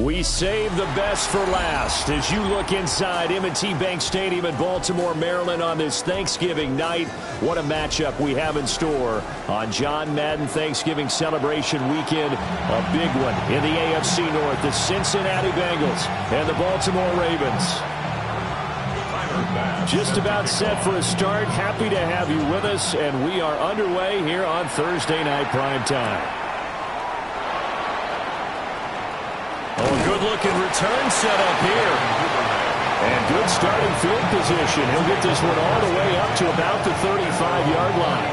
We save the best for last as you look inside M&T Bank Stadium in Baltimore, Maryland on this Thanksgiving night. What a matchup we have in store on John Madden Thanksgiving celebration weekend. A big one in the AFC North, the Cincinnati Bengals and the Baltimore Ravens. Just about set for a start. Happy to have you with us, and we are underway here on Thursday Night Primetime. Oh, a good-looking return set up here. And good starting field position. He'll get this one all the way up to about the 35-yard line.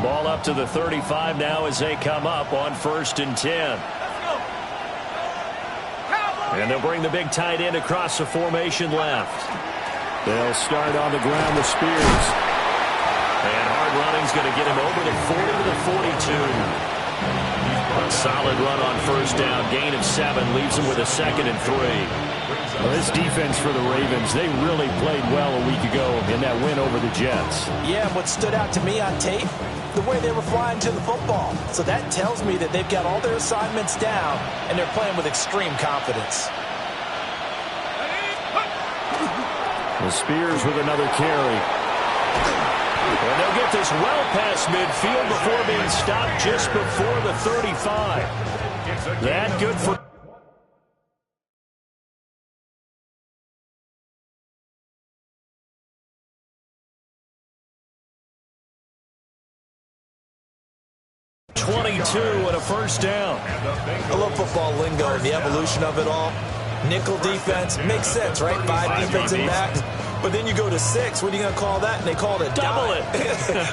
Ball up to the 35 now as they come up on 1st and 10. And they'll bring the big tight end across the formation left. They'll start on the ground with Spears. And hard running's going to get him over the 40 to the 42. A solid run on 1st down. Gain of 7 leaves him with a 2nd and 3. Well, this defense for the Ravens, they really played well a week ago in that win over the Jets. Yeah, what stood out to me on tape, the way they were flying to the football. So that tells me that they've got all their assignments down, and they're playing with extreme confidence. Well, Spears with another carry. And they'll get this well past midfield before being stopped just before the 35. That good for... and a 1st down. I love football lingo and the evolution of it all. Nickel defense makes sense, right? 5 defensive backs. But then you go to 6. What are you going to call that? And they call it a double dime.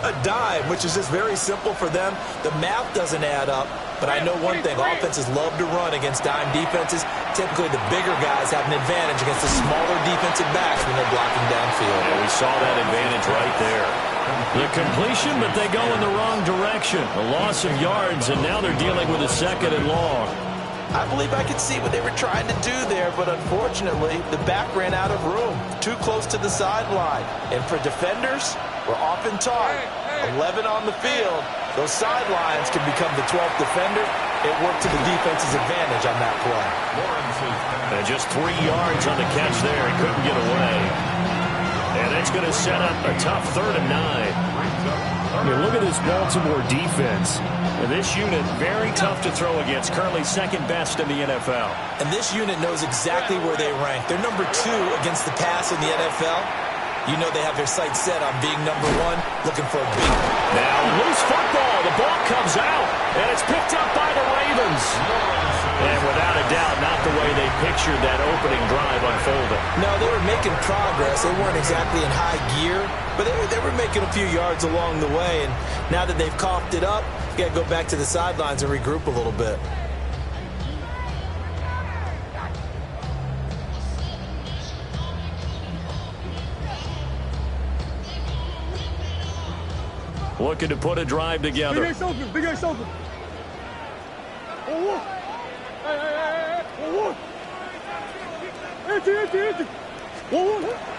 A dime, which is just very simple for them. The math doesn't add up. But I know one thing. Offenses love to run against dime defenses. Typically, the bigger guys have an advantage against the smaller defensive backs when they're blocking downfield. And we saw that advantage right there. The completion, but they go in the wrong direction. A loss of yards, and now they're dealing with a 2nd and long. I believe I could see what they were trying to do there, but unfortunately, the back ran out of room. Too close to the sideline. And for defenders, we're often taught 11 on the field. Those sidelines can become the 12th defender. It worked to the defense's advantage on that play. And just 3 yards on the catch there. He couldn't get away. And it's going to set up a tough 3rd and 9. I mean, look at this Baltimore defense. And this unit, very tough to throw against. Currently 2nd best in the NFL. And this unit knows exactly where they rank. They're number 2 against the pass in the NFL. You know they have their sights set on being number 1, looking for a big... Now, loose football. The ball comes out, and it's picked up by the Ravens. And without a doubt, not the way they pictured that opening drive unfolding. No, they were making progress. They weren't exactly in high gear, but they were making a few yards along the way. And now that they've coughed it up, you got to go back to the sidelines and regroup a little bit. Looking to put a drive together. Big Ace open, Big Ace open. Oh,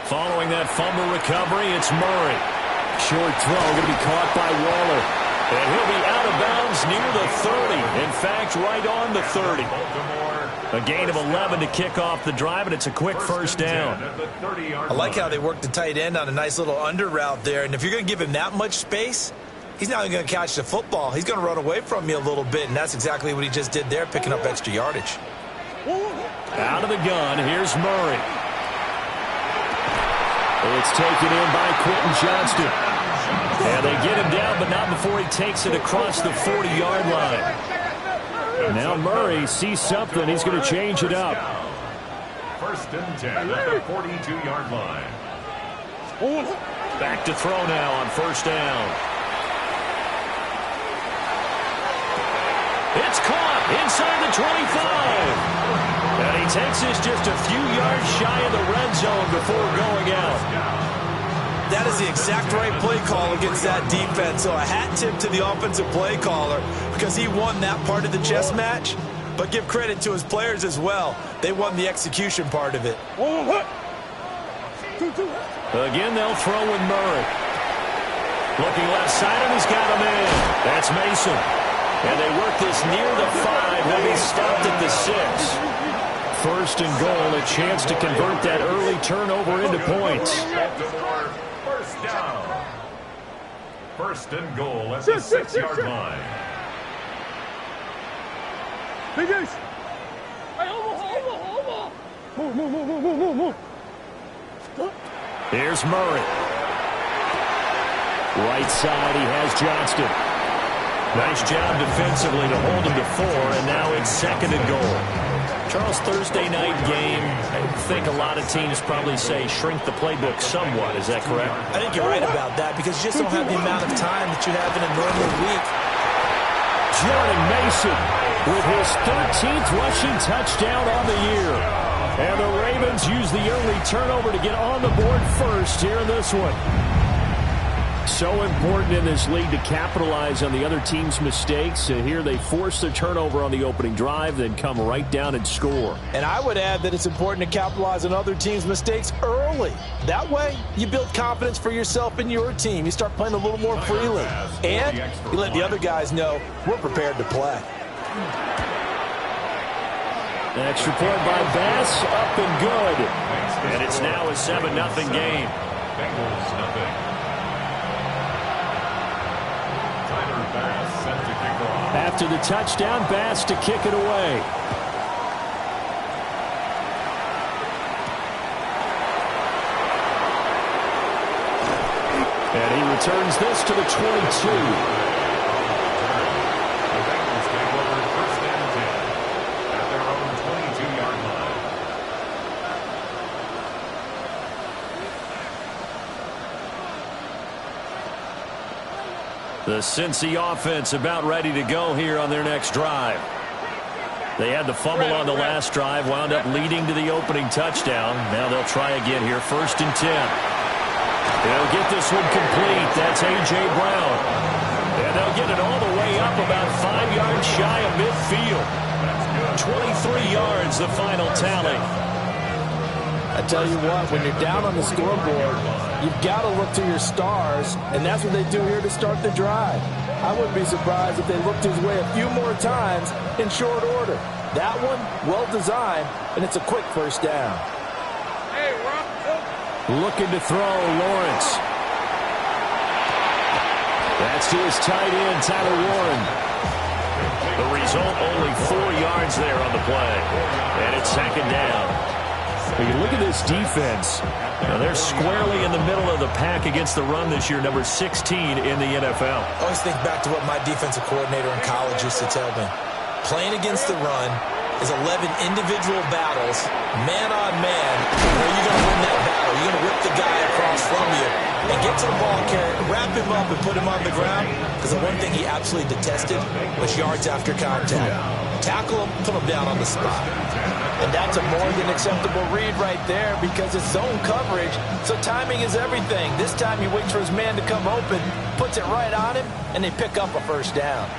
Following that fumble recovery, it's Murray. Short throw, going to be caught by Waller. And he'll be out of bounds near the 30. In fact, right on the 30. A gain of 11 to kick off the drive, and it's a quick 1st down. I like how they worked the tight end on a nice little under route there. And if you're going to give him that much space, he's not even going to catch the football. He's going to run away from you a little bit, and that's exactly what he just did there, picking up extra yardage. Out of the gun, here's Murray. It's taken in by Quentin Johnston. And they get him down, but not before he takes it across the 40-yard line. Now Murray sees something. He's going to change it up. 1st and 10 at the 42-yard line. Back to throw now on 1st down. It's caught inside the 25. And he takes this just a few yards shy of the red zone before going out. That is the exact right play call against that defense. So a hat tip to the offensive play caller because he won that part of the chess match. but give credit to his players as well. They won the execution part of it. Again, they'll throw with Murray. Looking left side, and he's got him in. That's Mason. And they work this near the 5. They'll be stopped at the 6. First and goal, a chance to convert that early turnover into points. First down. First and goal at the 6-yard line. Here's Murray. Right side, he has Johnston. Nice job defensively to hold him to 4, and now it's second and goal. Charles, Thursday night game, I think a lot of teams probably say shrink the playbook somewhat. Is that correct? I think you're right about that because you just don't have the amount of time that you have in a normal week. Jordan Mason with his 13th rushing touchdown on the year. And the Ravens use the early turnover to get on the board first here in this one. So important in this league to capitalize on the other team's mistakes. Here they force the turnover on the opening drive, then come right down and score. And I would add that it's important to capitalize on other teams' mistakes early. That way, you build confidence for yourself and your team. You start playing a little more freely. And you let the other guys know we're prepared to play. An extra point by Bass, up and good. And it's now a 7-0 game. Bengals nothing. After the touchdown, Bass to kick it away. And he returns this to the 22. The Cincy offense about ready to go here on their next drive. They had the fumble on the last drive, wound up leading to the opening touchdown. Now they'll try again here, 1st and 10. They'll get this one complete. That's A.J. Brown. And they'll get it all the way up about 5 yards shy of midfield. 23 yards, the final tally. I tell you what, when you're down on the scoreboard, you've got to look to your stars, and that's what they do here to start the drive. I wouldn't be surprised if they looked his way a few more times in short order. That one, well designed, and it's a quick first down. Looking to throw, Lawrence. That's to his tight end, Tyler Warren. The result, only 4 yards there on the play, and it's second down. When you look at this defense, they're squarely in the middle of the pack against the run this year, number 16 in the NFL. I always think back to what my defensive coordinator in college used to tell me. Playing against the run is 11 individual battles, man on man. Where are you going to win that battle? You're going to rip the guy across from you and get to the ball carrier, wrap him up, and put him on the ground. Because the one thing he absolutely detested was yards after contact. Tackle him, put him down on the spot. And that's a more than acceptable read right there because it's zone coverage, so timing is everything. This time he waits for his man to come open, puts it right on him, and they pick up a first down.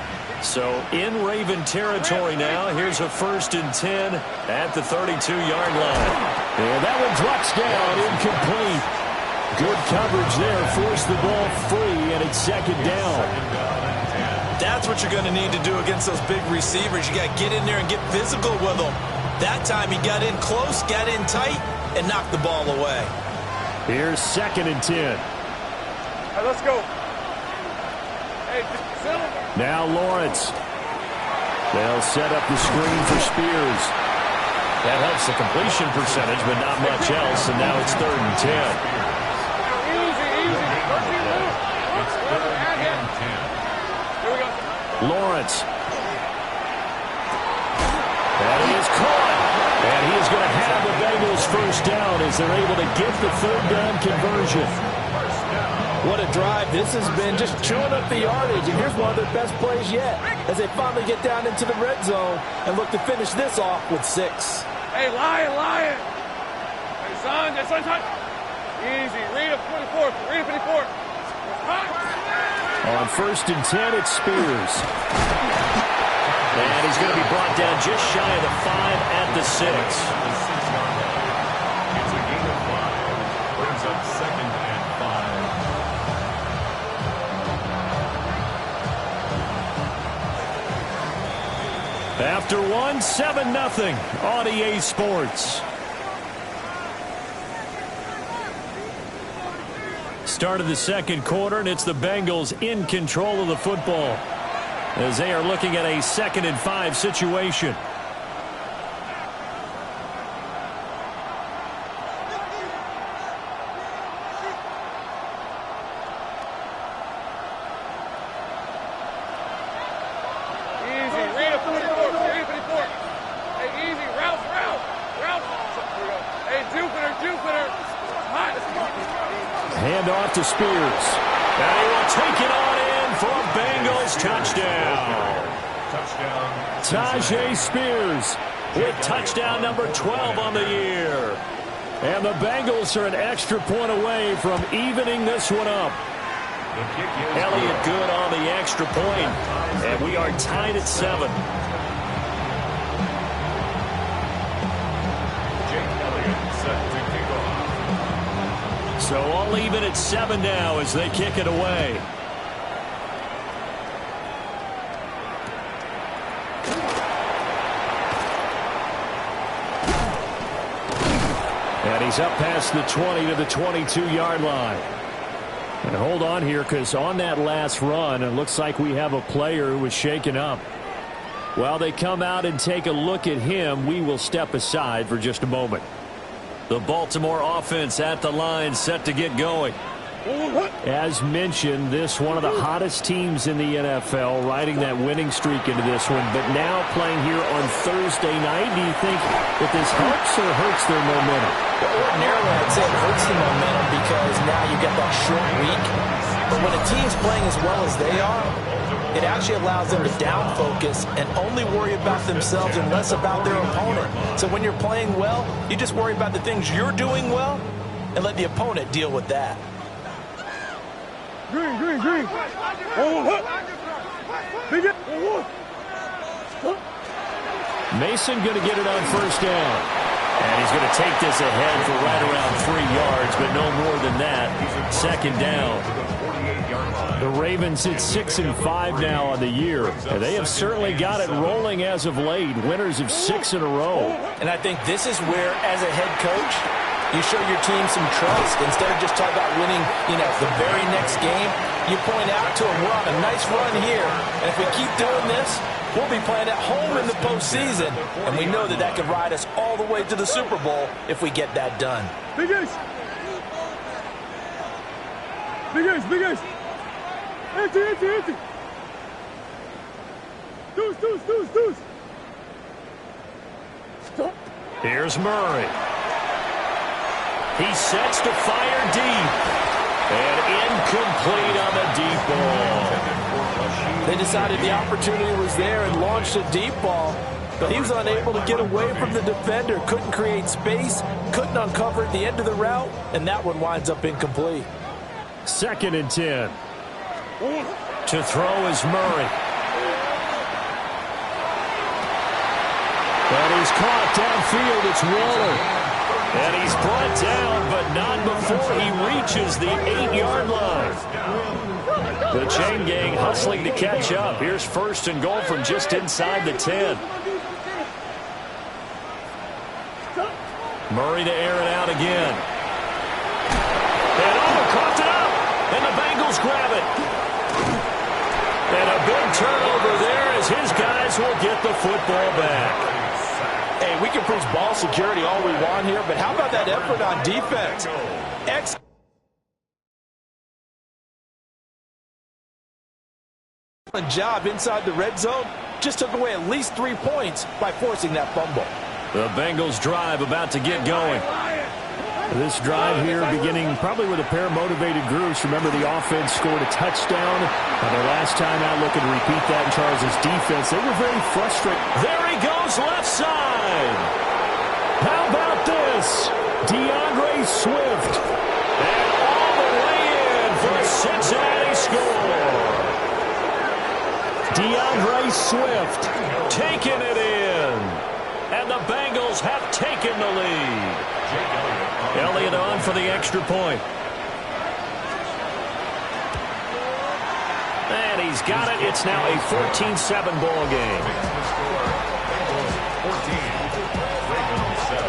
So in Raven territory now, here's a 1st and 10 at the 32-yard line. And that one drops down, incomplete. Good coverage there, forced the ball free, and it's second down. That's what you're going to need to do against those big receivers. You got to get in there and get physical with them. That time he got in close, got in tight, and knocked the ball away. Here's 2nd and 10. All right, let's go. Hey, settle. Now Lawrence. They'll set up the screen for Spears. That helps the completion percentage, but not much else, and now it's 3rd and 10. Easy, easy. It's 3rd and 10. Here we go. Lawrence. And he is caught. And he is going to have the Bengals first down as they're able to get the 3rd down conversion. What a drive this has been, just chewing up the yardage. And here's one of their best plays yet as they finally get down into the red zone and look to finish this off with 6. Hey, Lion. Hey, son, easy. Read up 24. Read up 54. On 1st and 10, it's Spears. And he's going to be brought down just shy of the 5 at the 6. It's a gain of 5. Brings up 2nd and 5. After one, 7-0 on EA Sports. Start of the second quarter, and it's the Bengals in control of the football as they are looking at a 2nd and 5 situation. Easy, read a 44, read a 54. Hey, easy, route. Hey, Jupiter. Hot. Hand off to Spears. And he will take it on in for a Bengals touchdown. Tajay Spears with touchdown number 12 on the year. And the Bengals are an extra point away from evening this one up. Elliott good on the extra point. And we are tied at 7. So all even at 7 now as they kick it away. And he's up past the 20 to the 22-yard line. And hold on here, because on that last run, it looks like we have a player who was shaken up. While they come out and take a look at him, we will step aside for just a moment. The Baltimore offense at the line, set to get going. As mentioned, this one of the hottest teams in the NFL, riding that winning streak into this one, but now playing here on Thursday night. Do you think that this helps or hurts their momentum? Well, ordinarily, I'd say it hurts the momentum because now you get that short week. But when a team's playing as well as they are, it actually allows them to down focus and only worry about themselves and less about their opponent. So when you're playing well, you just worry about the things you're doing well and let the opponent deal with that. Green. Mason going to get it on first down. And he's going to take this ahead for right around 3 yards, but no more than that. 2nd down. The Ravens sit 6-5 now on the year. And they have certainly got it rolling as of late. Winners of 6 in a row. And I think this is where, as a head coach, you show your team some trust. Instead of just talking about winning, the very next game, you point out to them, we're on a nice run here. And if we keep doing this, we'll be playing at home in the postseason. And we know that that could ride us all the way to the Super Bowl if we get that done. Big ace. Empty. Deuce. Stop. Here's Murray. He sets to fire deep. And incomplete on the deep ball. They decided the opportunity was there and launched a deep ball. But he was unable to get away from the defender. Couldn't create space. Couldn't uncover at the end of the route. And that one winds up incomplete. 2nd and 10. To throw is Murray. And he's caught downfield. It's Waller. And he's brought down, but not before he reaches the 8-yard line. The chain gang hustling to catch up. Here's 1st and goal from just inside the 10. Murray to air it out again. And coughed it up. And the Bengals grab it. And a big turnover there as his guys will get the football back. Hey, we can preach ball security all we want here, but how about that effort on defense? Excellent job inside the red zone. Just took away at least 3 points by forcing that fumble. The Bengals drive about to get going. This drive here beginning probably with a pair of motivated groups. Remember, the offense scored a touchdown on their last time out. Looking to repeat that in Charles' defense. They were very frustrated. There he goes, left side. How about this? DeAndre Swift. And all the way in for a Cincinnati score. DeAndre Swift taking it in. And the Bengals have taken the lead. Elliott on for the extra point. And he's got it. It's now a 14-7 ball game. 14, Ravens 7.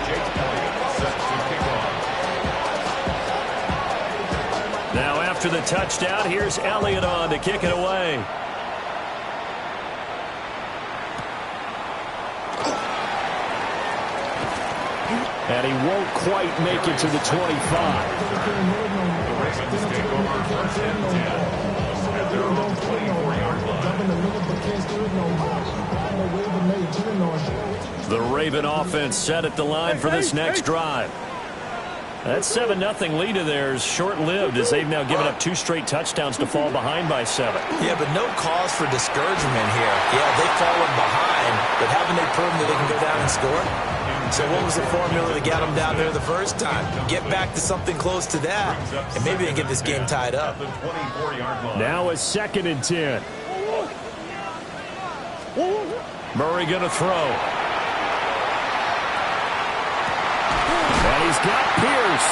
Jake Elliott set to kick off. Now after the touchdown, here's Elliott on to kick it away. And he won't quite make it to the 25. The Ravens take over first and 10 at their own 24-yard line. The Raven offense set at the line for this next drive. That 7-0 lead of theirs short-lived as they've now given up 2 straight touchdowns to fall behind by 7. Yeah, but no cause for discouragement here. Yeah, they've fallen behind, but haven't they proven that they can go down and score? So what was the formula that got them down there the first time? Get back to something close to that, and maybe they can get this game tied up. Now a 2nd and 10. Murray going to throw. And he's got Pierce.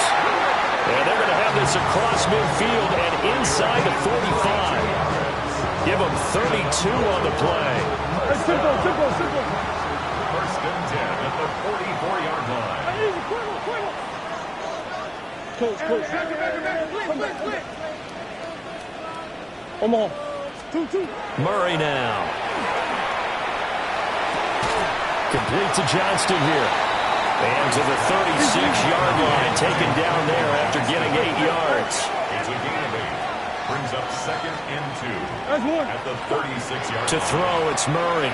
And they're going to have this across midfield and inside the 45. Give them 32 on the play. Simple. First and 10 at the 44-yard line. Coach. Come back. Omaha. 2. Murray now. Complete to Johnston here. And to the 36-yard line, taken down there after getting 8 yards. It's a gain of 8. Brings up 2nd and 2 at the 36-yard line. To throw, it's Murray.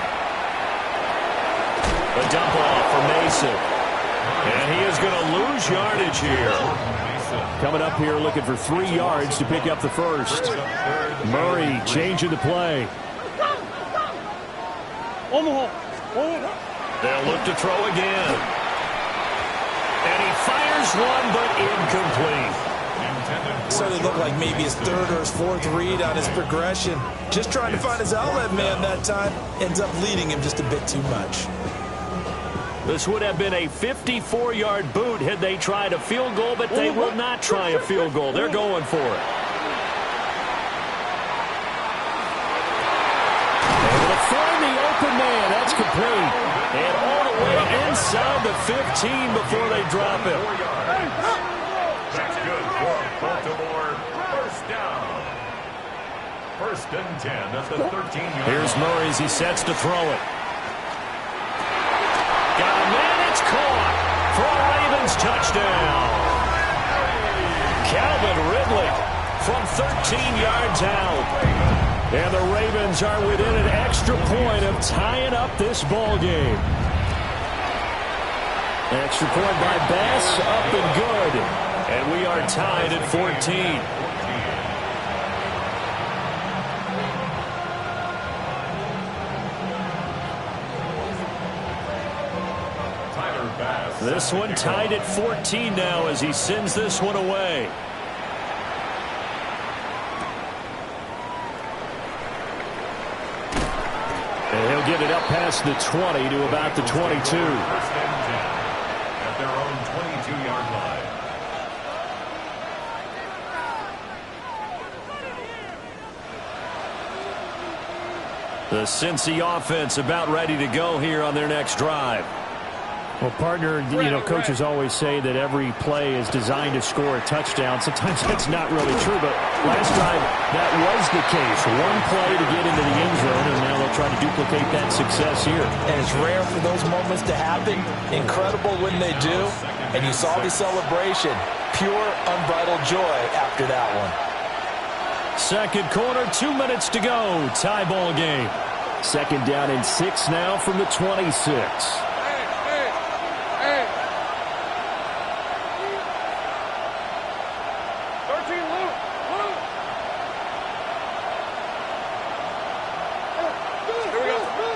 The dump off for Mason. And he is going to lose yardage here. Coming up here looking for 3 yards to pick up the first. Murray changing the play. Omaha. They'll look to throw again. And he fires one, but incomplete. So it looked like maybe his 3rd or his 4th read on his progression. Just trying to find his outlet man that time. Ends up leading him just a bit too much. This would have been a 54-yard boot had they tried a field goal, but they will not try a field goal. They're going for it. Able to find the open man. That's complete. And all the way inside the 15 before they drop him. That's good for Baltimore. First down. First and 10 at the 13-yard line. Here's Murray as he sets to throw it. Got a man, it's caught for a Ravens touchdown. Calvin Ridley from 13 yards out. And the Ravens are within an extra point of tying up this ball game. Extra point by Bass, up and good. And we are tied at 14. This one tied at 14 now as he sends this one away. And he'll get it up past the 20 to about the 22. First and 10 at their own 22-yard line. The Cincy offense about ready to go here on their next drive. Well, partner, coaches always say that every play is designed to score a touchdown. Sometimes that's not really true, but last drive, that was the case. One play to get into the end zone, and now they'll try to duplicate that success here. And it's rare for those moments to happen. Incredible when they do. And you saw the celebration. Pure, unbridled joy after that one. Second quarter, 2 minutes to go. Tie ball game. Second down and 6 now from the 26.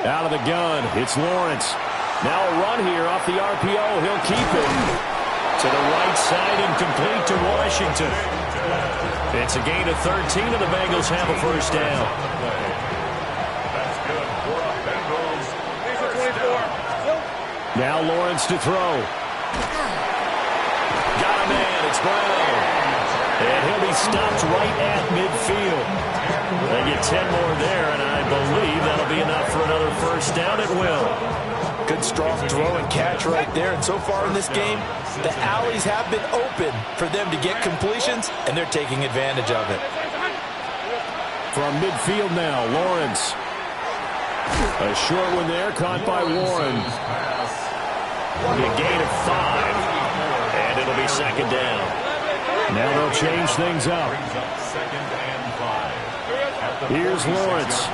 Out of the gun, it's Lawrence. Now a run here off the RPO. He'll keep it to the right side and complete to Washington. It's a gain of 13, and the Bengals have a first down. That's good for a Bengals. First down. Now Lawrence to throw. Got a man. It's Brown. And he'll be stopped right at midfield. They get 10 more there, and I believe that'll be enough for another first down. It will. Good strong throw and catch right there. And so far in this game, the alleys have been open for them to get completions, and they're taking advantage of it. From midfield now, Lawrence. A short one there, caught by Warren. It'll be a gain of 5, and it'll be second down. Now they'll change things up. Second and 5. Here's Lawrence.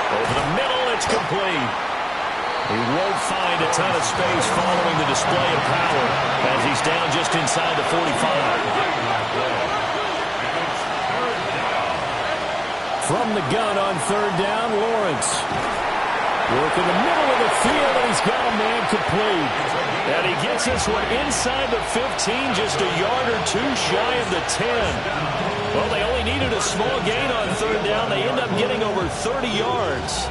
Over the middle, it's complete. He won't find a ton of space following the display of power as he's down just inside the 45. From the gun on third down, Lawrence. Work in the middle of the field, and he's got a man complete. And he gets this one inside the 15, just a yard or two shy of the 10. Well, they only needed a small gain on third down. They end up getting over 30 yards.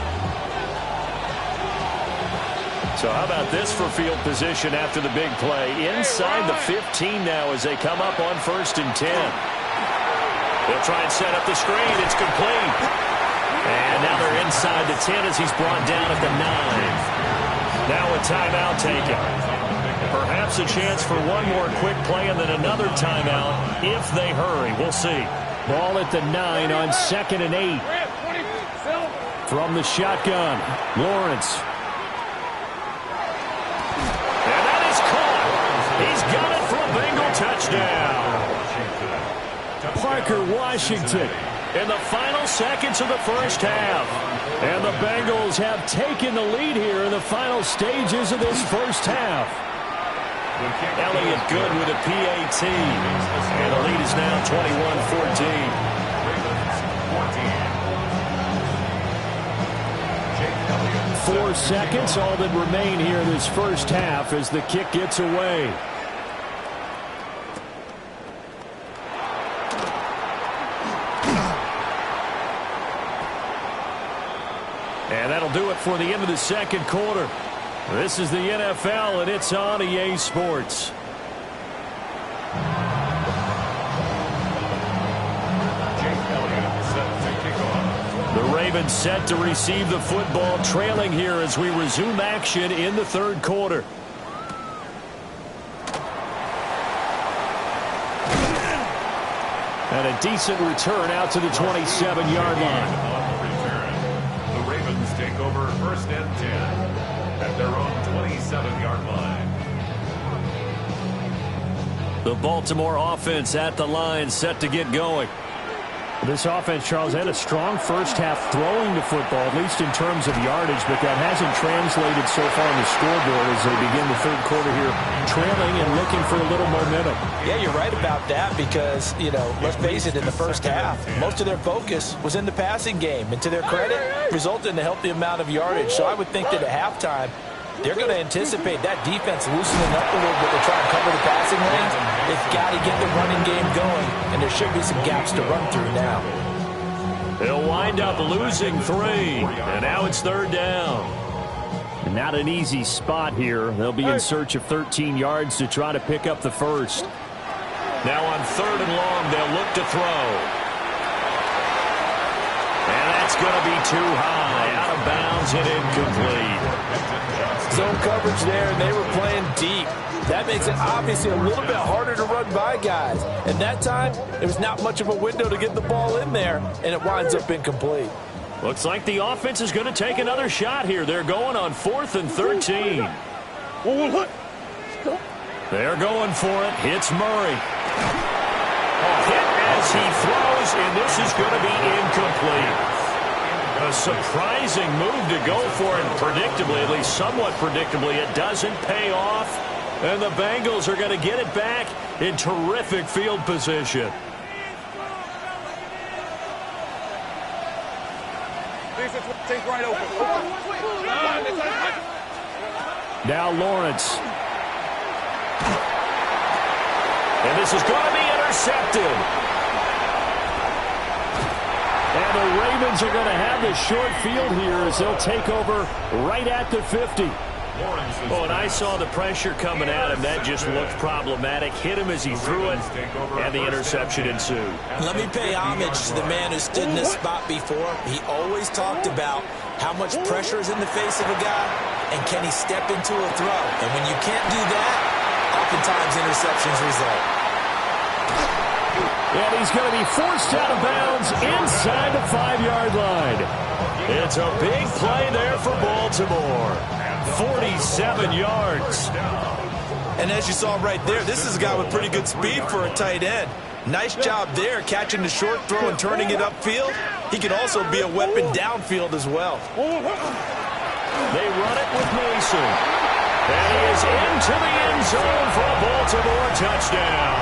So how about this for field position after the big play? Inside the 15 now as they come up on 1st and 10. They'll try and set up the screen. It's complete. And now they're inside the 10 as he's brought down at the 9. Now a timeout taken. Perhaps a chance for one more quick play and then another timeout if they hurry. We'll see. Ball at the 9 on 2nd and 8. From the shotgun, Lawrence. And that is caught. He's got it for a Bengal touchdown. Parker Washington in the final seconds of the first half. And the Bengals have taken the lead here in the final stages of this first half. Elliott good with a PAT. And the lead is now 21-14. 4 seconds, all that remain here in this first half as the kick gets away. And that'll do it for the end of the second quarter. This is the NFL, and it's on EA Sports. The Ravens set to receive the football, trailing here as we resume action in the third quarter. And a decent return out to the 27-yard line. Take over 1st and 10 at their own 27-yard line. The Baltimore offense at the line, set to get going. This offense, Charles, had a strong first half throwing the football, at least in terms of yardage, but that hasn't translated so far on the scoreboard as they begin the third quarter here, trailing and looking for a little momentum. Yeah, you're right about that because, let's face it, in the first half, most of their focus was in the passing game. And to their credit, resulted in a healthy amount of yardage. So I would think that at halftime, they're going to anticipate that defense loosening up a little bit to try and cover the passing lanes. They've got to get the running game going, and there should be some gaps to run through now. They'll wind up losing 3, and now it's third down. Not an easy spot here. They'll be in search of 13 yards to try to pick up the first. Now on 3rd and long, they'll look to throw. And that's going to be too high, out of bounds and incomplete. Zone coverage there, and they were playing deep. That makes it obviously a little bit harder to run by guys. And that time, there was not much of a window to get the ball in there, and it winds up incomplete. Looks like the offense is going to take another shot here. They're going on 4th and 13. They're going for it. Hits Murray. Hit as he throws, and this is going to be incomplete. A surprising move to go for, and predictably, at least somewhat predictably, it doesn't pay off. And the Bengals are going to get it back in terrific field position. Now Lawrence. And this is going to be intercepted. And the Ravens are going to have the short field here as they'll take over right at the 50. Oh, and I saw the pressure coming at him. That just looked problematic. Hit him as he threw it, and the interception ensued. Let me pay homage to the man who stood in this spot before. He always talked about how much pressure is in the face of a guy, and can he step into a throw. And when you can't do that, oftentimes interceptions result. And he's going to be forced out of bounds inside the 5-yard line. It's a big play there for Baltimore. 47 yards. And as you saw right there, this is a guy with pretty good speed for a tight end. Nice job there catching the short throw and turning it upfield. He can also be a weapon downfield as well. They run it with Mason. And he is into the end zone for a Baltimore touchdown.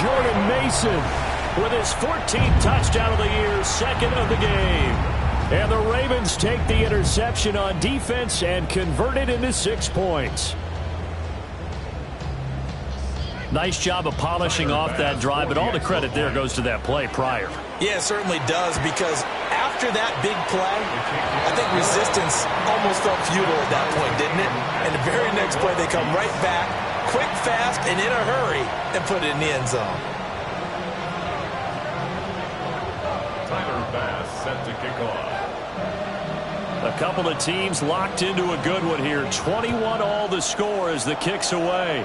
Jordan Mason with his 14th touchdown of the year, second of the game. And the Ravens take the interception on defense and convert it into 6 points. Nice job of polishing off that drive, but all the credit there goes to that play prior. Yeah, it certainly does, because after that big play, I think resistance almost felt futile at that point, didn't it? And the very next play, they come right back, quick, fast, and in a hurry, and put it in the end zone. Tyler Bass set to kick off. A couple of teams locked into a good one here. 21 all the score as the kick's away.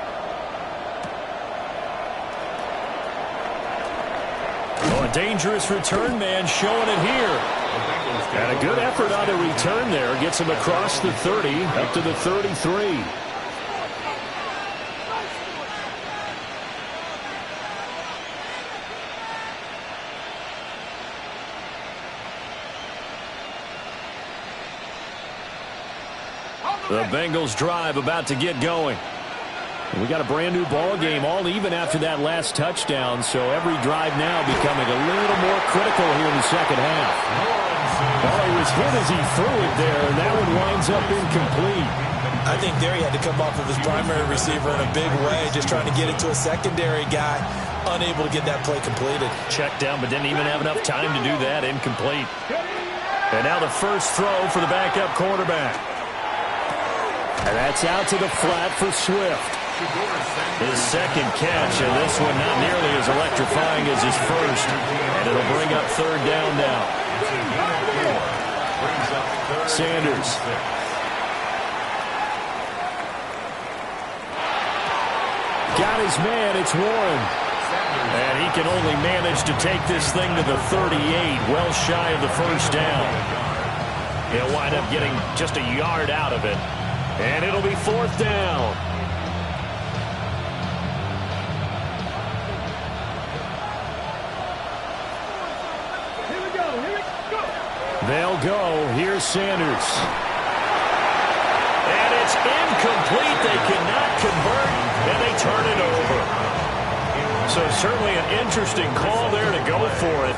Oh, a dangerous return man showing it here. And a good effort on the return there. Gets him across the 30 up to the 33. The Bengals drive about to get going. We got a brand new ball game, all even after that last touchdown, so every drive now becoming a little more critical here in the second half. Oh, he was hit as he threw it there, and that one winds up incomplete. I think there he had to come off of his primary receiver in a big way, just trying to get it to a secondary guy, unable to get that play completed. Checked down, but didn't even have enough time to do that. Incomplete. And now the first throw for the backup quarterback. And that's out to the flat for Swift. His second catch, and this one not nearly as electrifying as his first. And it'll bring up third down now. Sanders. Got his man, it's Warren. And he can only manage to take this thing to the 38, well shy of the first down. He'll wind up getting just a yard out of it. And it'll be fourth down. Here we go. They'll go. Here's Sanders. And it's incomplete. They cannot convert, and they turn it over. So certainly an interesting call there to go for it.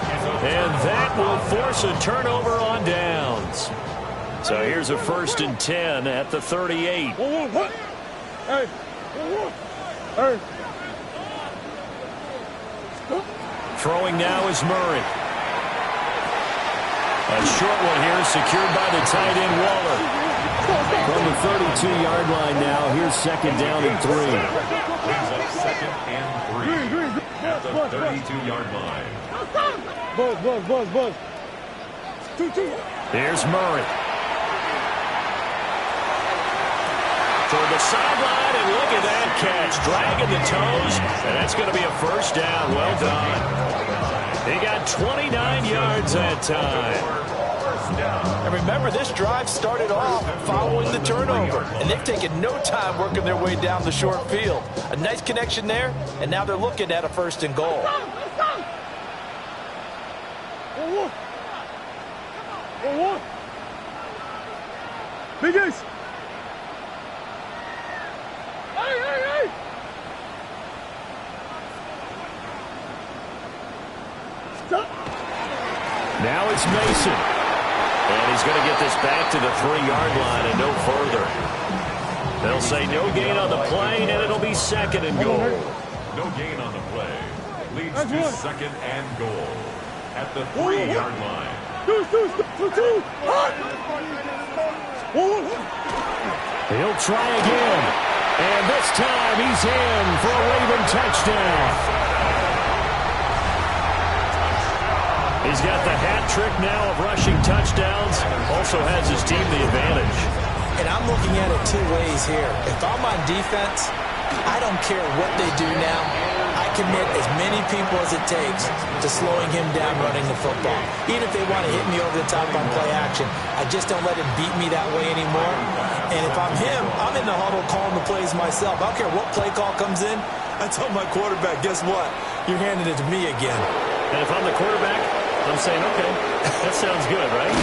And that will force a turnover on downs. So here's a 1st and 10 at the 38. Hey. Hey. Throwing now is Murray. A short one here secured by the tight end Waller. From the 32-yard line now, here's second down and 3. Brings up 2nd and 3 at the 32-yard line. Buzz. Here's Murray. Toward the sideline, and look at that catch. Dragging the toes, and that's going to be a first down. Well done. He got 29 yards that time. And remember, this drive started off following the turnover, and they've taken no time working their way down the short field. A nice connection there, and now they're looking at a 1st and goal. Big Ace. Hey. Stop. Now it's Mason. And he's going to get this back to the 3-yard line and no further. They'll say no gain on the play, and it'll be 2nd and goal. No gain on the play. Leads to second and goal at the 3-yard line. He'll try again. And this time he's in for a Raven touchdown. He's got the hat trick now of rushing touchdowns. Also has his team the advantage. And I'm looking at it two ways here. If I'm on defense, I don't care what they do now. I commit as many people as it takes to slowing him down running the football. Even if they want to hit me over the top on play action, I just don't let him beat me that way anymore. And if I'm him, I'm in the huddle calling the plays myself. I don't care what play call comes in. I tell my quarterback, guess what? You're handing it to me again. And if I'm the quarterback, I'm saying, okay, that sounds good, right?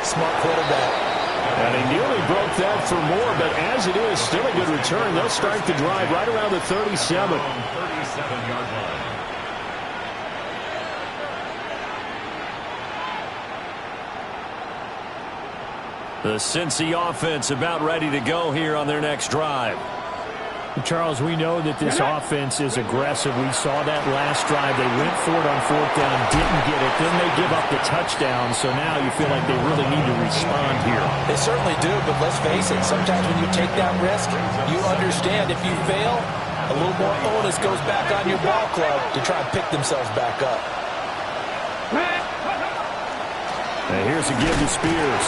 Smart quarterback. And he nearly broke that for more, but as it is, still a good return. They'll start the drive right around the 37. 37-yard line. The Cincy offense about ready to go here on their next drive. Charles, we know that this offense is aggressive. We saw that last drive. They went for it on 4th down, didn't get it. Then they give up the touchdown. So now you feel like they really need to respond here. They certainly do, but let's face it. Sometimes when you take that risk, you understand if you fail, a little more onus goes back on your ball club to try and pick themselves back up. And here's a give to Spears.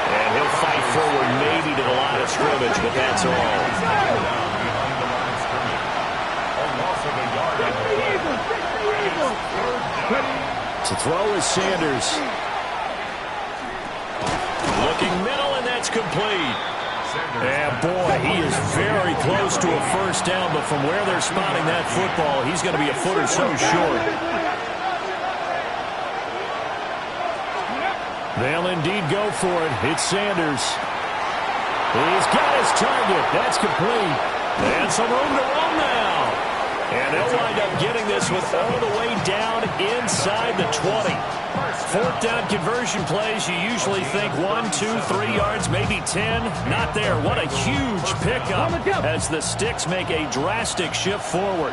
And he'll fight forward maybe to the line of scrimmage, but that's all. To throw is Sanders. Looking middle, and that's complete. And boy, he is very close to a first down, but from where they're spotting that football, he's going to be a foot or so short. They'll indeed go for it. It's Sanders. He's got his target. That's complete. And some room to run now. And they'll wind up getting this one all the way down inside the 20. 4th down conversion plays, you usually think 1, 2, 3 yards, maybe 10. Not there. What a huge pickup as the Sticks make a drastic shift forward.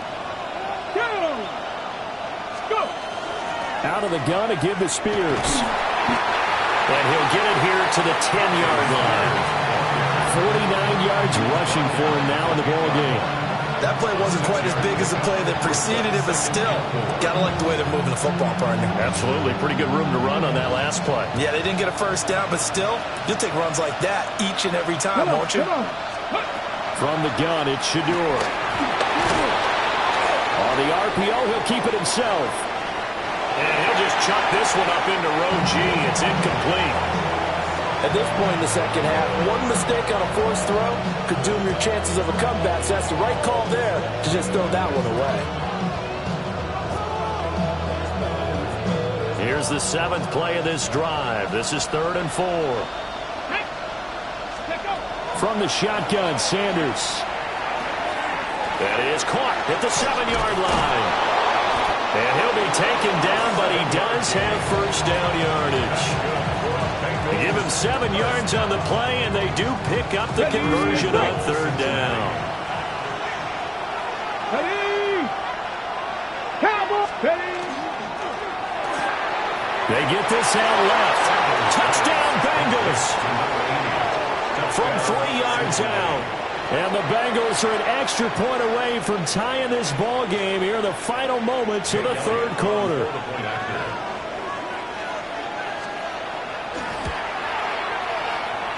Out of the gun to give to Spears. And he'll get it here to the 10-yard line. 49 yards rushing for him now in the ball game. That play wasn't quite as big as the play that preceded it, but still, gotta like the way they're moving the football, partner. Absolutely. Pretty good room to run on that last play. Yeah, they didn't get a first down, but still, you'll take runs like that each and every time, won't you? From the gun, it's Shador. On the RPO, he'll keep it himself. And he'll just chuck this one up into row G. It's incomplete. At this point in the second half, one mistake on a forced throw could doom your chances of a comeback. So that's the right call there to just throw that one away. Here's the 7th play of this drive. This is 3rd and 4. From the shotgun, Sanders. That is caught at the 7-yard line. And he'll be taken down, but he does have first down yardage. They give him 7 yards on the play, and they do pick up the conversion on 3rd down. They get this out left. Touchdown, Bengals. From 3 yards out. And the Bengals are an extra point away from tying this ball game here in the final moments of the 3rd quarter.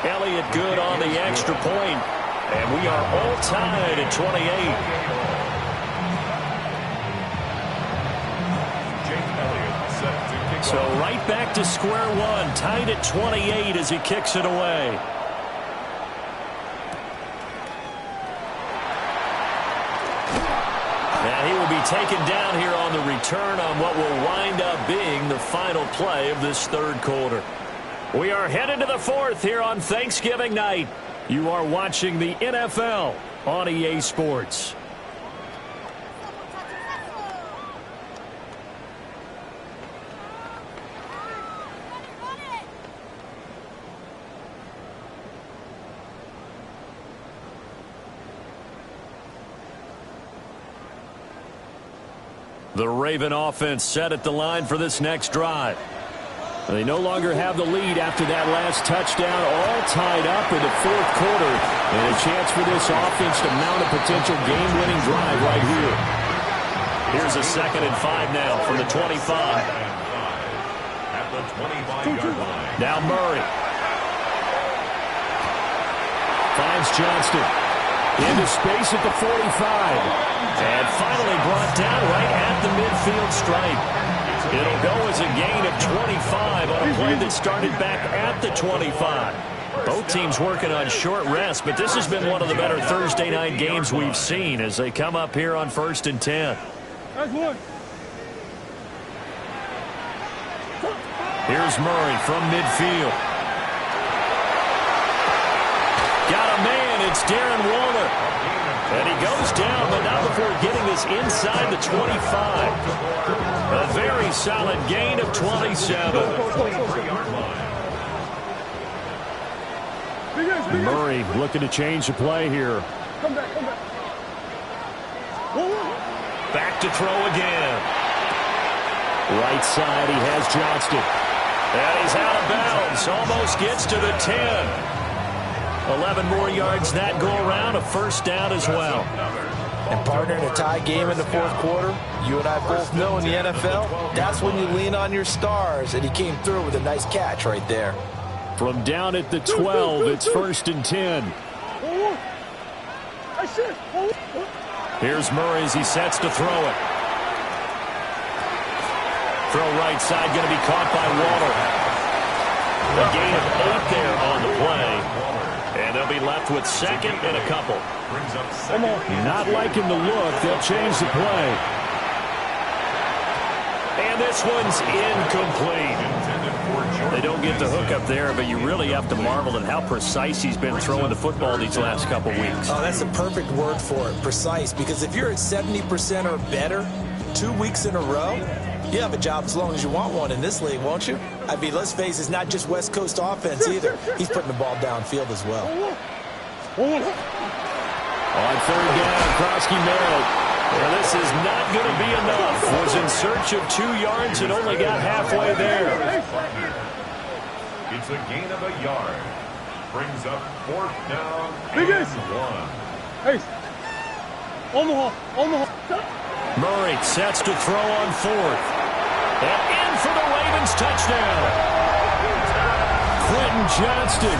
Elliott good on the extra point. And we are all tied at 28. So right back to square one, tied at 28 as he kicks it away. And he will be taken down here on the return on what will wind up being the final play of this 3rd quarter. We are headed to the 4th here on Thanksgiving night. You are watching the NFL on EA Sports. The Raven offense set at the line for this next drive. They no longer have the lead after that last touchdown, all tied up in the fourth quarter. And a chance for this offense to mount a potential game-winning drive right here. Here's a 2nd and 5 now from the 25. At the 25-yard line. Now Murray. Finds Johnston. Into space at the 45. And finally brought down right at the midfield stripe. It'll go as a gain of 25 on a play that started back at the 25. Both teams working on short rest, but this has been one of the better Thursday night games we've seen as they come up here on 1st and 10. Here's Murray from midfield. Got a man, it's Darren Waller. And he goes down, but not before getting this inside the 25. A very solid gain of 27. Murray looking to change the play here. Back to throw again. Right side, he has Johnston. And he's out of bounds. Almost gets to the 10. 11 more yards that go around, a 1st down as well. And partner, in a tie game in the fourth quarter, you and I both know in the NFL, that's when you lean on your stars, and he came through with a nice catch right there. From down at the 12, it's 1st and 10. Here's Murray as he sets to throw it. Throw right side, going to be caught by Waller. A gain of 8 there on the play. And they'll be left with 2nd and a couple. Not liking the look. They'll change the play. And this one's incomplete. They don't get the hook up there, but you really have to marvel at how precise he's been throwing the football these last couple weeks. Oh, that's the perfect word for it, precise. Because if you're at 70% or better 2 weeks in a row, you have a job as long as you want one in this league, won't you? I mean, let's face it, it's not just West Coast offense either. He's putting the ball downfield as well. On 3rd down, Krosky nailed. And this is not going to be enough. Was in search of 2 yards and only got halfway there. It's a gain of a yard. Brings up 4th down and 1. Murray sets to throw on 4th. And in for the Ravens touchdown. Quentin Johnston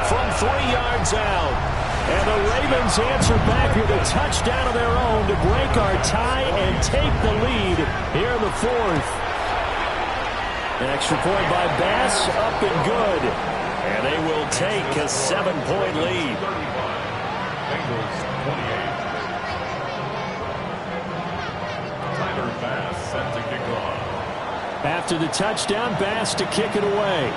from 3 yards out. And the Ravens answer back with a touchdown of their own to break our tie and take the lead here in the 4th. An extra point by Bass, up and good. And they will take a 7-point lead. Bengals 28. Bass set to kick off. After the touchdown, Bass to kick it away.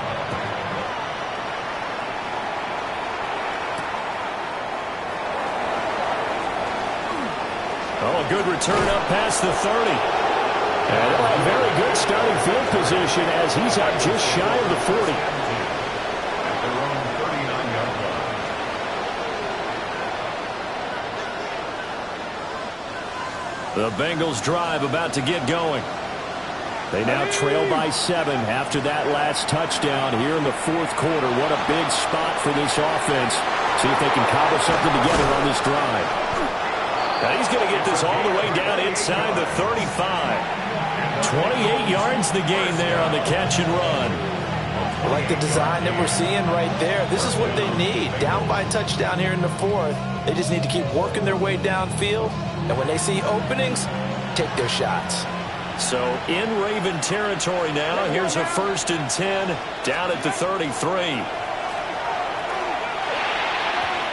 Oh, a good return up past the 30. And they'll have very good starting field position as he's up just shy of the 40. At their own 39-yard line. The Bengals drive about to get going. They now trail by 7 after that last touchdown here in the fourth quarter. What a big spot for this offense. See if they can cobble something together on this drive. Now he's going to get this all the way down inside the 35. 28 yards the gain there on the catch and run. I like the design that we're seeing right there. This is what they need. Down by a touchdown here in the fourth. They just need to keep working their way downfield. And when they see openings, take their shots. So in Raven territory now. Here's a 1st and 10 down at the 33.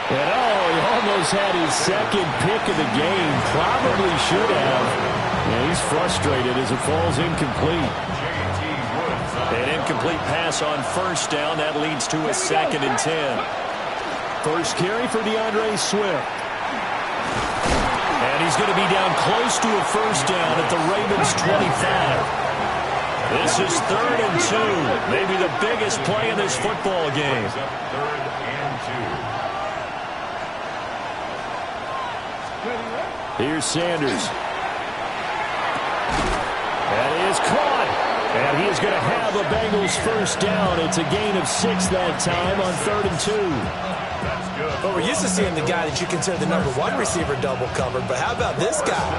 And he almost had his second pick of the game. Probably should have. And he's frustrated as it falls incomplete. An incomplete pass on 1st down. That leads to a 2nd and 10. First carry for DeAndre Swift. And he's going to be down close to a 1st down at the Ravens 25. This is 3rd and 2. Maybe the biggest play in this football game. 3rd and 2. Here's Sanders. That is caught. And he is going to have a Bengals first down. It's a gain of 6 that time on 3rd and 2. But we're used to seeing the guy that you consider the #1 receiver double covered. But how about this guy?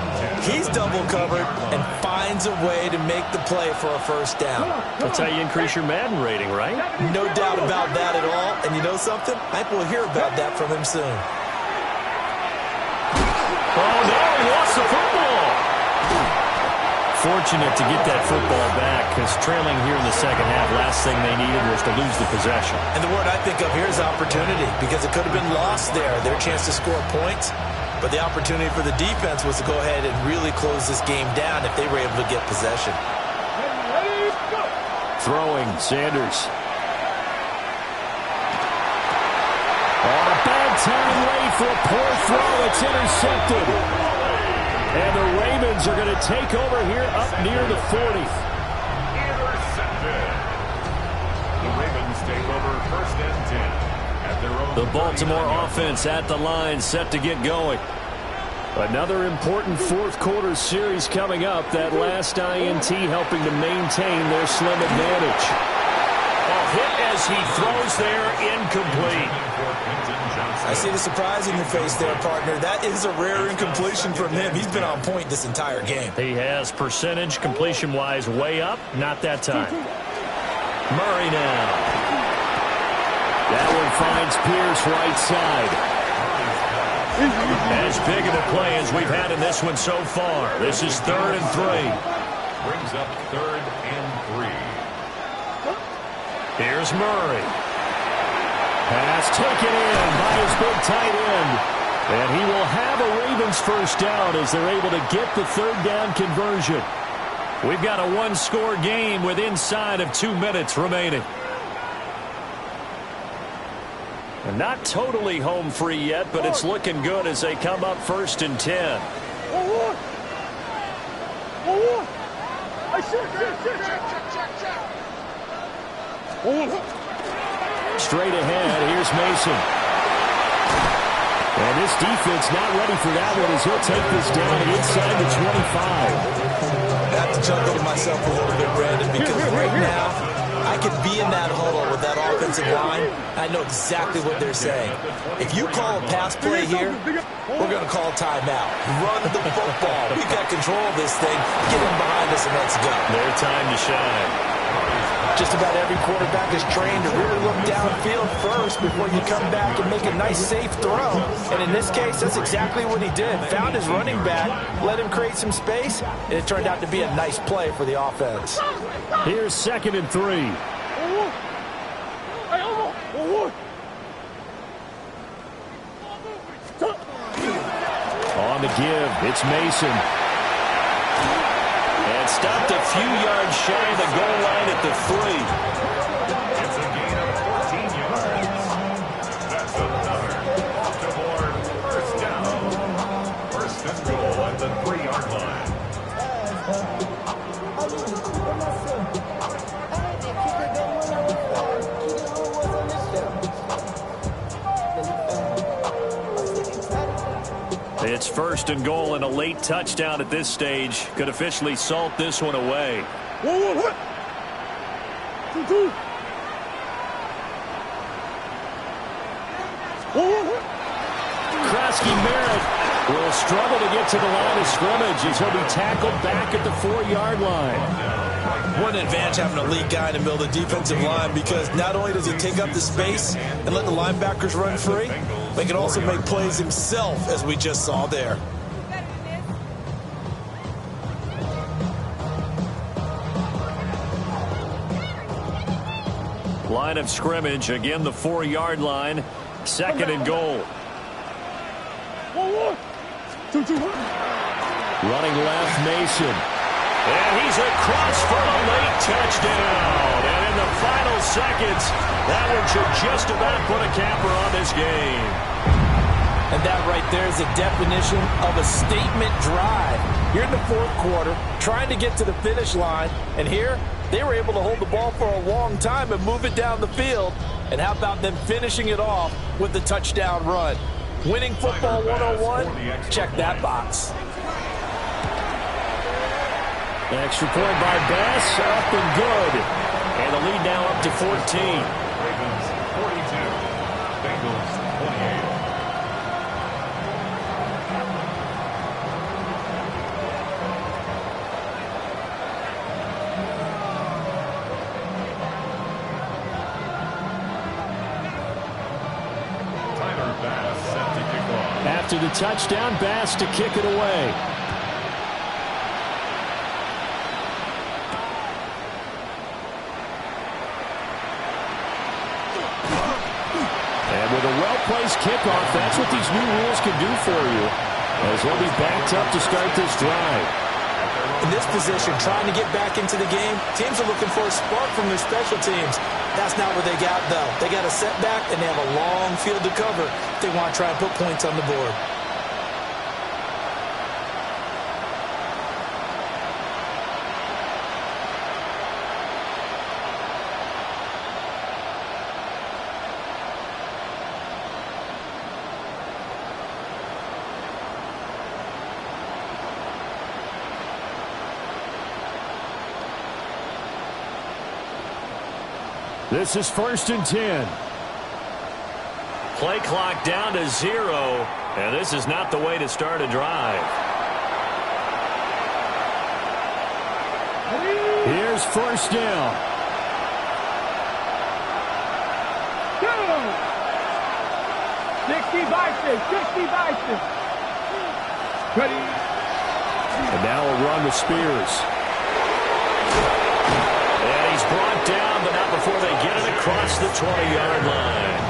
He's double covered and finds a way to make the play for a first down. That's how you increase your Madden rating, right? No doubt about that at all. And you know something? I think we'll hear about that from him soon. Oh, no, he lost the football. Fortunate to get that football back, because trailing here in the second half, last thing they needed was to lose the possession. And the word I think of here is opportunity, because it could have been lost there, their chance to score points. But the opportunity for the defense was to go ahead and really close this game down if they were able to get possession. Throwing, Sanders. On a bad time late for a poor throw. It's intercepted. And the Ravens are going to take over here up near the 40. Intercepted. The Ravens take over 1st and 10 at their own. The Baltimore offense at the line, set to get going. Another important fourth-quarter series coming up. That last INT helping to maintain their slim advantage. A hit as he throws there, incomplete. I see the surprise in your face there, partner. That is a rare incompletion from him. He's been on point this entire game. He has percentage completion-wise way up. Not that time. Murray now. That one finds Pierce right side. As big of a play as we've had in this one so far. This is 3rd and 3. Brings up 3rd and 3. Here's Murray. Pass taken in by his big tight end. And he will have a Ravens first down as they're able to get the 3rd down conversion. We've got a one-score game with inside of 2 minutes remaining. And not totally home free yet, but it's looking good as they come up 1st and 10. Straight ahead, here's Mason. And this defense not ready for that one as he'll take this down inside the 25. I have to chuckle to myself a little bit, Brandon, because right now I could be in that huddle with that offensive line. I know exactly what they're saying. If you call a pass play here, we're going to call timeout. Run the football. We've got control of this thing. Get him behind us and let's go. Their time to shine. Just about every quarterback is trained to really look downfield first before you come back and make a nice, safe throw. And in this case, that's exactly what he did. Found his running back, let him create some space, and it turned out to be a nice play for the offense. Here's 2nd and 3. On the give, it's Mason. And stopped a few yards shy of the goal line at the 3. It's a gain of 14 yards. That's another Baltimore first down. 1st and goal at the 3-yard line. It's 1st and goal, and a late touchdown at this stage could officially salt this one away. Krasky-Merritt will struggle to get to the line of scrimmage as he'll be tackled back at the 4-yard line. What an advantage having a lead guy in the middle of the defensive line, because not only does he take up the space and let the linebackers run free, but he can also make plays himself, as we just saw there. Line of scrimmage, again the 4-yard line, 2nd and goal. Running left, Mason. And he's across for a late touchdown. And in the final seconds, that one should just about put a capper on this game. And that right there is the definition of a statement drive. You're in the 4th quarter, trying to get to the finish line. And here, they were able to hold the ball for a long time and move it down the field. And how about them finishing it off with the touchdown run? Winning football 101, check that box. Extra point by Bass, up and good. And the lead now up to 14. Ravens 42, Bengals 28. Bass set to kick off. After the touchdown, Bass to kick it away. And with a well-placed kickoff, that's what these new rules can do for you, as they'll be backed up to start this drive. In this position, trying to get back into the game, teams are looking for a spark from their special teams. That's not what they got, though. They got a setback, and they have a long field to cover if they want to try and put points on the board. This is 1st and 10. Play clock down to 0, and this is not the way to start a drive. Here's 1st down. Go! 60 by 6. Ready? And now a run with Spears. And he's brought down, but not before they get it across the 20-yard line.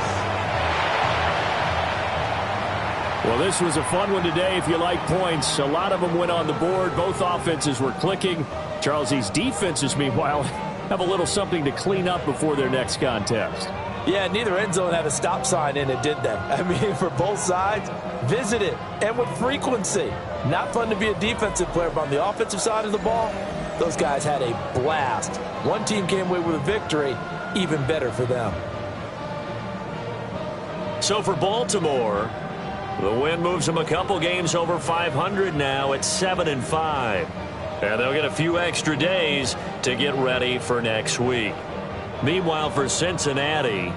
Well, this was a fun one today if you like points. A lot of them went on the board. Both offenses were clicking. Charles, these defenses, meanwhile, have a little something to clean up before their next contest. Yeah, neither end zone had a stop sign in it, did they? I mean, for both sides, visit it, and with frequency. Not fun to be a defensive player, but on the offensive side of the ball, those guys had a blast. One team came away with a victory, even better for them. So for Baltimore, the win moves them a couple games over 500 now at 7-5. And they'll get a few extra days to get ready for next week. Meanwhile, for Cincinnati,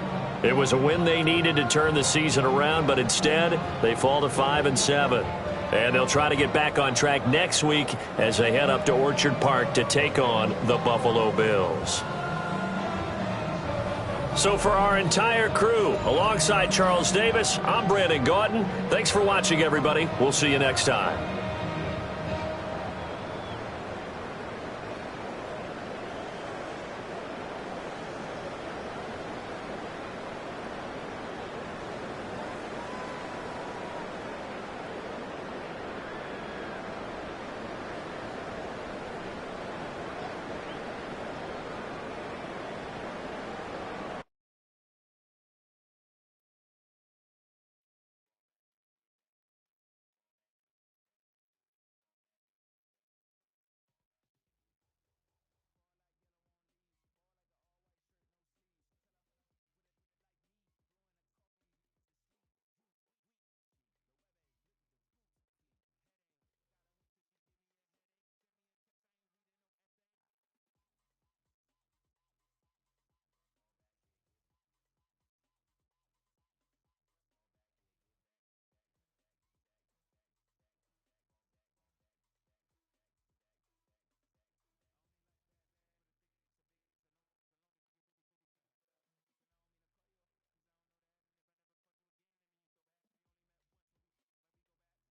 it was a win they needed to turn the season around, but instead they fall to 5-7. And they'll try to get back on track next week as they head up to Orchard Park to take on the Buffalo Bills. So for our entire crew, alongside Charles Davis, I'm Brandon Gotti. Thanks for watching, everybody. We'll see you next time.